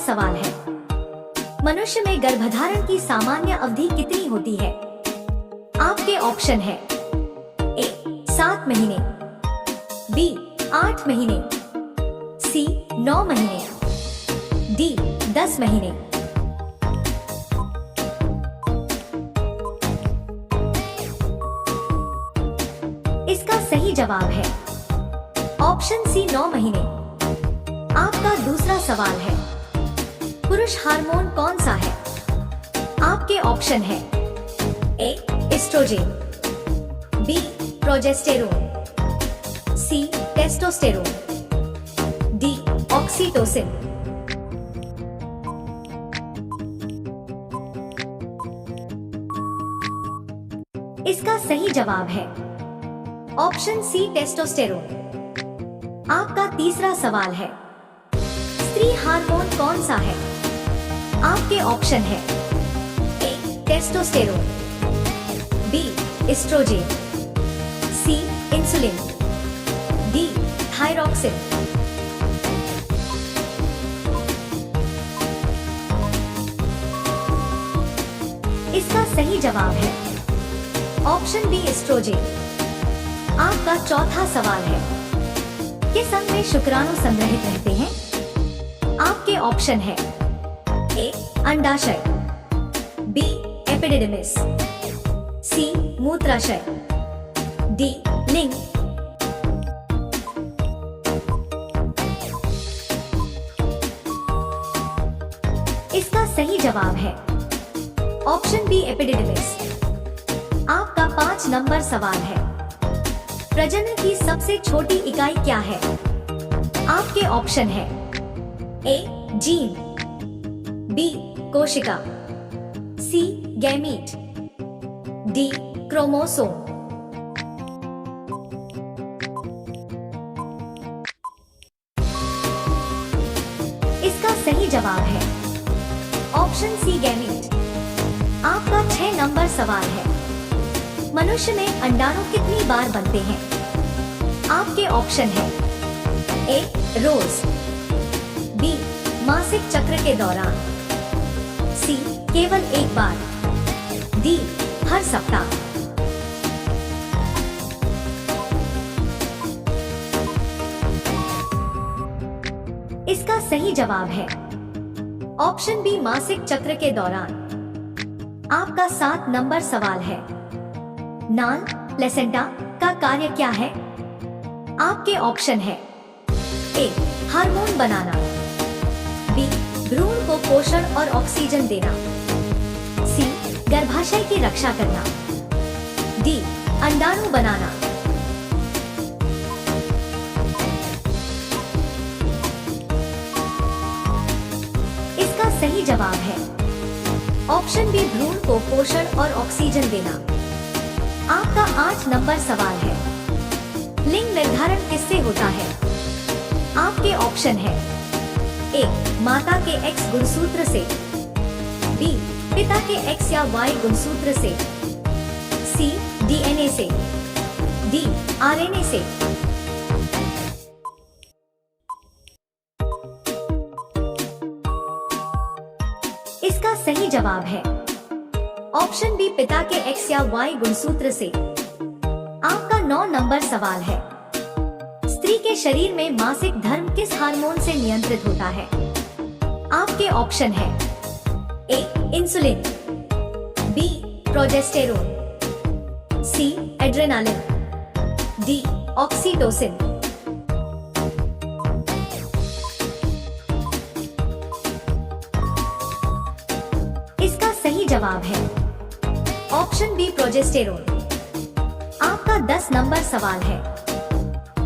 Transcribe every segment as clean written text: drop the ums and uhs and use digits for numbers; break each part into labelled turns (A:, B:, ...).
A: सवाल है, मनुष्य में गर्भधारण की सामान्य अवधि कितनी होती है? आपके ऑप्शन है ए 7 महीने, बी 8 महीने, सी 9 महीने, डी 10 महीने। इसका सही जवाब है ऑप्शन सी 9 महीने। आपका दूसरा सवाल है, पुरुष हार्मोन कौन सा है? आपके ऑप्शन है ए एस्ट्रोजेन, बी प्रोजेस्टेरोन, सी टेस्टोस्टेरोन, डी ऑक्सीटोसिन। इसका सही जवाब है ऑप्शन सी टेस्टोस्टेरोन। आपका तीसरा सवाल है, स्त्री हार्मोन कौन सा है? आपके ऑप्शन है ए टेस्टोस्टेरोन, बी एस्ट्रोजेन, सी इंसुलिन, डी थायरॉक्सिन। इसका सही जवाब है ऑप्शन बी एस्ट्रोजेन। आपका चौथा सवाल है, किस अंग में शुक्राणु संग्रहित रहते हैं? आपके ऑप्शन है ए अंडाशय, बी एपिडिडमिस, सी मूत्राशय, डी लिंग। इसका सही जवाब है ऑप्शन बी एपिडिडमिस। आपका 5 नंबर सवाल है, प्रजनन की सबसे छोटी इकाई क्या है? आपके ऑप्शन है ए जीन, बी कोशिका, सी गैमीट, डी क्रोमोसोम। इसका सही जवाब है ऑप्शन सी गैमीट। आपका 6 नंबर सवाल है, मनुष्य में अंडाणु कितनी बार बनते हैं? आपके ऑप्शन है ए रोज, बी मासिक चक्र के दौरान, सी केवल एक बार, डी हर सप्ताह। इसका सही जवाब है ऑप्शन बी मासिक चक्र के दौरान। आपका 7 नंबर सवाल है, नाल प्लेसेंटा का कार्य क्या है? आपके ऑप्शन है ए हार्मोन बनाना, बी भ्रूण को पोषण और ऑक्सीजन देना, सी गर्भाशय की रक्षा करना, डी अंडाणु बनाना। इसका सही जवाब है ऑप्शन बी भ्रूण को पोषण और ऑक्सीजन देना। आपका 8 नंबर सवाल है, लिंग निर्धारण किससे होता है? आपके ऑप्शन है ए माता के X गुणसूत्र से, बी पिता के X या Y गुणसूत्र से, सी DNA से, डी RNA से। इसका सही जवाब है ऑप्शन बी पिता के X या Y गुणसूत्र से। आपका 9 नंबर सवाल है, स्त्री के शरीर में मासिक धर्म किस हार्मोन से नियंत्रित होता है? आपके ऑप्शन है ए इंसुलिन, बी प्रोजेस्टेरोन, सी एड्रेनालिन, डी ऑक्सीटोसिन। इसका सही जवाब है ऑप्शन बी प्रोजेस्टेरोन। आपका 10 नंबर सवाल है,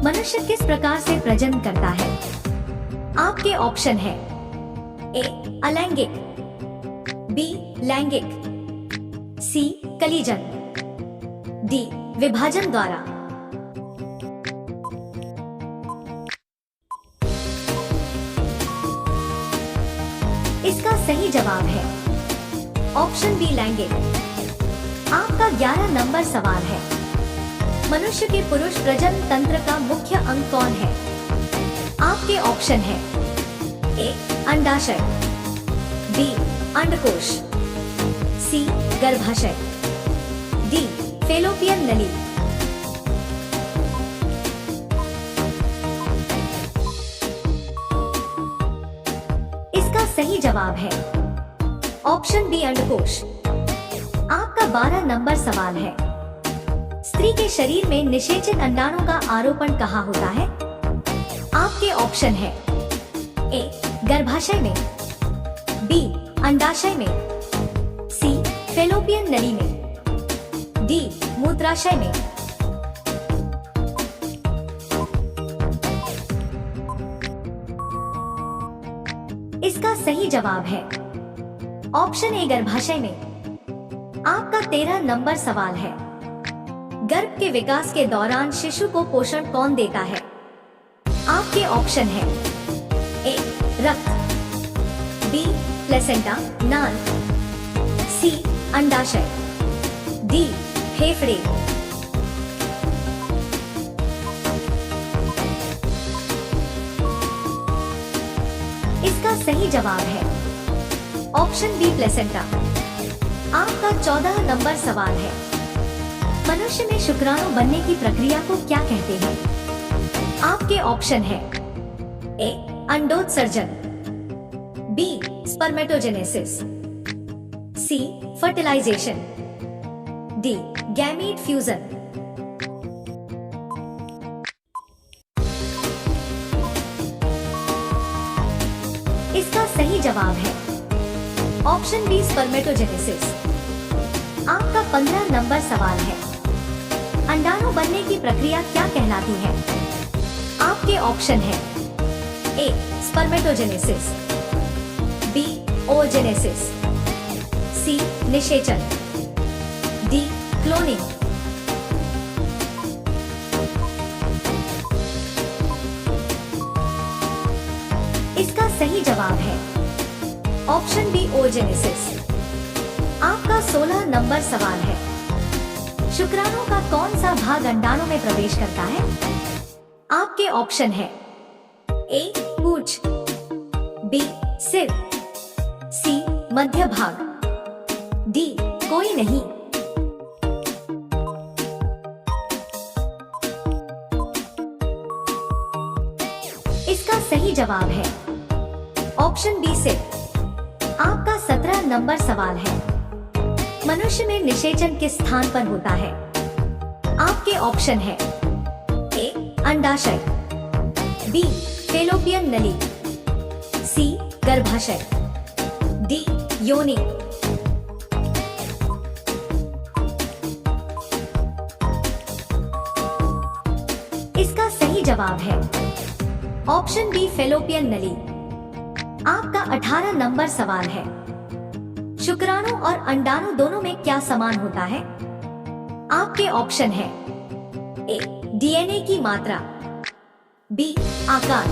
A: मनुष्य किस प्रकार से प्रजनन करता है? आपके ऑप्शन है ए अलैंगिक, बी लैंगिक, सी कलीजन, डी विभाजन द्वारा। इसका सही जवाब है ऑप्शन बी लैंगिक। आपका 11 नंबर सवाल है, मनुष्य के पुरुष प्रजनन तंत्र का मुख्य अंग कौन है? आपके ऑप्शन है ए अंडाशय, बी अंडकोश, सी गर्भाशय, डी फेलोपियन नली। इसका सही जवाब है ऑप्शन बी अंडकोश। आपका 12 नंबर सवाल है, स्त्री के शरीर में निषेचित अंडाणु का आरोपण कहाँ होता है? आपके ऑप्शन है ए गर्भाशय में, बी अंडाशय में, सी फेलोपियन नली में, डी मूत्राशय में। इसका सही जवाब है ऑप्शन ए गर्भाशय में। आपका 13 नंबर सवाल है, गर्भ के विकास के दौरान शिशु को पोषण कौन देता है? आपके ऑप्शन है ए रक्त, बी प्लेसेंटा नाल, सी अंडाशय, डी फेफड़े। इसका सही जवाब है ऑप्शन बी प्लेसेंटा। आपका 14 नंबर सवाल है, मनुष्य में शुक्राणु बनने की प्रक्रिया को क्या कहते हैं? आपके ऑप्शन है ए अंडोत्सर्जन, बी स्पर्मेटोजेनेसिस, सी फर्टिलाइजेशन, डी गैमीट फ्यूजन। इसका सही जवाब है ऑप्शन बी स्पर्मेटोजेनेसिस। आपका 15 नंबर सवाल है, अंडाणु बनने की प्रक्रिया क्या कहलाती है? आपके ऑप्शन है ए स्पर्मेटोजेनेसिस, बी ओजेनेसिस, सी निषेचन, डी क्लोनिंग। इसका सही जवाब है ऑप्शन बी ओजेनेसिस। आपका 16 नंबर सवाल है, शुक्राणु का कौन सा भाग अंडाणु में प्रवेश करता है? आपके ऑप्शन है ए पूंछ, बी सिर, सी मध्य भाग, डी कोई नहीं। इसका सही जवाब है ऑप्शन बी सिर। आपका 17 नंबर सवाल है, मनुष्य में निषेचन किस स्थान पर होता है? आपके ऑप्शन है ए अंडाशय, बी फेलोपियन नली, सी गर्भाशय, डी योनि। इसका सही जवाब है ऑप्शन बी फेलोपियन नली। आपका 18 नंबर सवाल है, शुक्राणु और अंडाणु दोनों में क्या समान होता है? आपके ऑप्शन है ए डीएनए की मात्रा, बी आकार,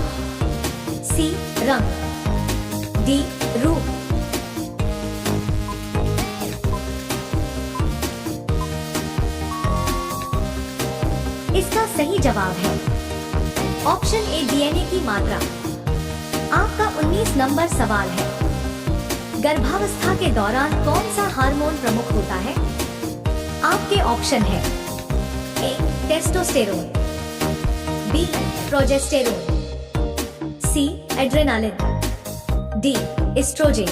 A: सी रंग, डी रूप। इसका सही जवाब है ऑप्शन ए डीएनए की मात्रा। आपका 19 नंबर सवाल है, गर्भावस्था के दौरान कौन सा हार्मोन प्रमुख होता है? आपके ऑप्शन है ए टेस्टोस्टेरोन, बी प्रोजेस्टेरोन, सी एड्रेनालिन, डी एस्ट्रोजन।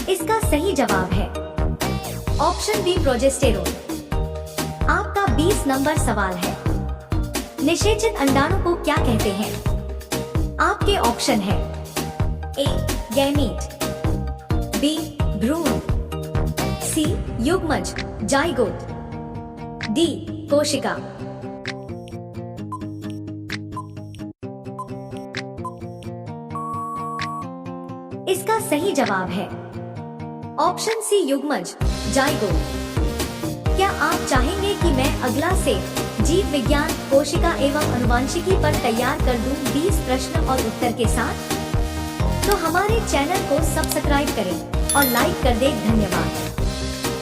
A: इसका सही जवाब है ऑप्शन बी प्रोजेस्टेरोन। आपका 20 नंबर सवाल है, निषेचित अंडाणु को क्या कहते हैं? आपके ऑप्शन है ए गैमीट, बी भ्रूण, सी युग्मज जाइगोट, डी कोशिका। इसका सही जवाब है ऑप्शन सी युग्मज जाइगोट। क्या आप चाहेंगे कि मैं अगला से जीव विज्ञान, कोशिका एवं अनुवांशिकी पर तैयार कर दूं 20 प्रश्न और उत्तर के साथ? तो हमारे चैनल को सब्सक्राइब करें और लाइक कर दें। धन्यवाद।